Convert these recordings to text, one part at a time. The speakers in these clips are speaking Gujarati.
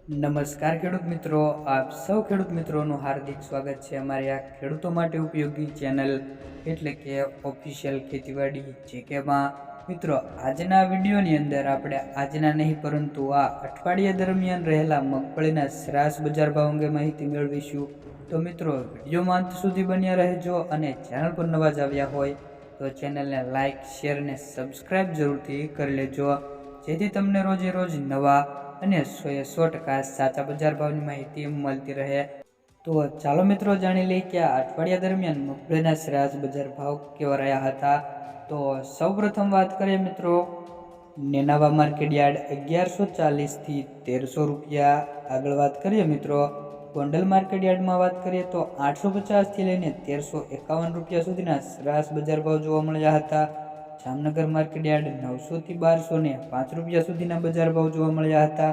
નમસ્કાર ખેડૂત મિત્રો, આપ સૌ ખેડૂત મિત્રોનું હાર્દિક સ્વાગત છે અમારી આ ખેડૂતો માટે ઉપયોગી ચેનલ એટલે કે ઓફિશિયલ ખેતીવાડી જેકેમાં. મિત્રો, આજના વિડીયોની અંદર આપણે આજના નહીં પરંતુ આ અઠવાડિયા દરમિયાન રહેલા મગફળીના સરેરાશ બજાર ભાવ અંગે માહિતી મેળવીશું. તો મિત્રો, વિડીયોમાં અંત સુધી બન્યા રહેજો અને ચેનલ પર નવા જ આવ્યા હોય તો ચેનલને લાઇક, શેર અને સબસ્ક્રાઈબ જરૂરથી કરી લેજો, જેથી તમને રોજે રોજ નવા અને 100% સાચા બજાર ભાવની માહિતી મળતી રહે. તો ચાલો મિત્રો જાણી લઈએ કે આ અઠવાડિયા દરમિયાન મગફળીના સરેરાશ બજાર ભાવ કેવા રહ્યા હતા. તો સૌપ્રથમ વાત કરીએ મિત્રો, નેનાવા માર્કેટ યાર્ડ 1140 થી 1300 રૂપિયા. આગળ વાત કરીએ મિત્રો, ગોંડલ માર્કેટ યાર્ડમાં વાત કરીએ તો 850 થી લઈને 1351 રૂપિયા સુધીના સરેરાશ બજાર ભાવ જોવા મળ્યા હતા. જામનગર માર્કેટ યાર્ડ 900 થી 1205 રૂપિયા સુધીના બજાર ભાવ જોવા મળ્યા હતા.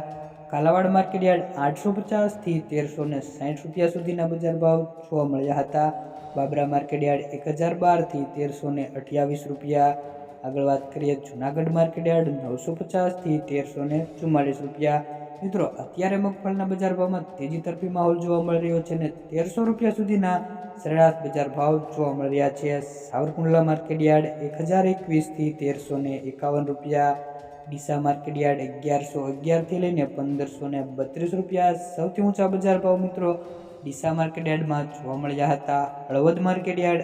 કાલાવાડ માર્કેટ યાર્ડ 850 થી 1360 રૂપિયા સુધીના બજાર ભાવ જોવા મળ્યા હતા. બાબરા માર્કેટ યાર્ડ 1012 થી 1328 રૂપિયા. આગળ વાત કરીએ, જૂનાગઢ માર્કેટ યાર્ડ 950 થી 1344 રૂપિયા. મિત્રો, અત્યારે મગફળીના બજાર ભાવમાં તેજી તરફી માહોલ જોવા મળી રહ્યો છે અને 1300 રૂપિયા સુધીના સરેરાશ બજાર ભાવ જોવા મળી રહ્યા છે. સાવરકુંડલા માર્કેટ યાર્ડ 1021 થી 1351 રૂપિયા. ડીસા માર્કેટ યાર્ડ 1111 થી લઈને 1532 રૂપિયા સૌથી ઊંચા બજાર ભાવ મિત્રો ડીસા માર્કેટ યાર્ડમાં જોવા મળ્યા હતા. હળવદ માર્કેટ યાર્ડ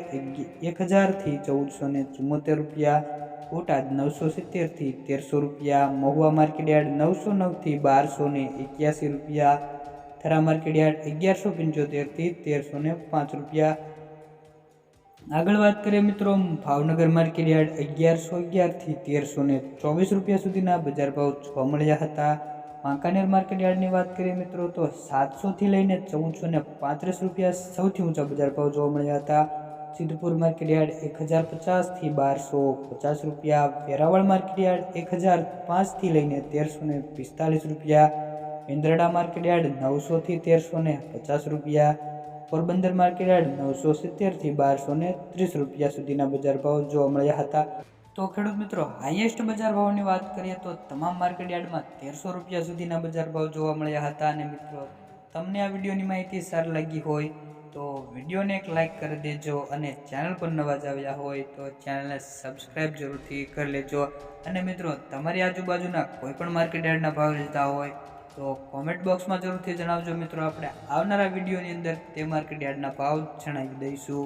1000 થી 1474 રૂપિયા. બોટાદ 970 થી 1300 રૂપિયા. મહુવા માર્કેટ યાર્ડ 909 થી 1281 રૂપિયા. થરા માર્કેટ યાર્ડ 1175 થી 1305 રૂપિયા. આગળ વાત કરીએ મિત્રો, ભાવનગર માર્કેટ યાર્ડ 1111 થી 1324 રૂપિયા સુધીના બજાર ભાવ જોવા મળ્યા હતા. વાંકાનેર માર્કેટ યાર્ડની વાત કરીએ મિત્રો તો 700 થી લઈને 1435 રૂપિયા સૌથી ઊંચા બજાર ભાવ જોવા મળ્યા હતા. સિદ્ધપુર માર્કેટ યાર્ડ 1050 થી 1250 રૂપિયા. વેરાવળ માર્કેટ યાર્ડ 1005 થી લઈને 1345 રૂપિયા. મેંદરડા માર્કેટ યાર્ડ 900 થી 1350 રૂપિયા. પોરબંદર માર્કેટ યાર્ડ 970 થી 1230 રૂપિયા સુધીના બજાર ભાવ જોવા મળ્યા હતા. તો ખેડૂત મિત્રો, હાઈએસ્ટ બજાર ભાવની વાત કરીએ તો તમામ માર્કેટ યાર્ડમાં 1300 રૂપિયા સુધીના બજાર ભાવ જોવા મળ્યા હતા. અને મિત્રો, તમને આ વિડીયોની માહિતી સારી લાગી હોય તો વિડીયોને એક લાઇક કરી દેજો અને ચેનલ પર નવા જ આવ્યા હોય તો ચેનલને સબસ્ક્રાઈબ જરૂરથી કરી લેજો. અને મિત્રો, તમારી આજુબાજુના કોઈ પણ માર્કેટ યાર્ડના ભાવ લેતા હોય તો કોમેન્ટ બોક્સમાં જરૂરથી જણાવજો. મિત્રો, આપણે આવનારા વિડીયોની અંદર તે માર્કેટ યાર્ડના ભાવ જણાવી દઈશું.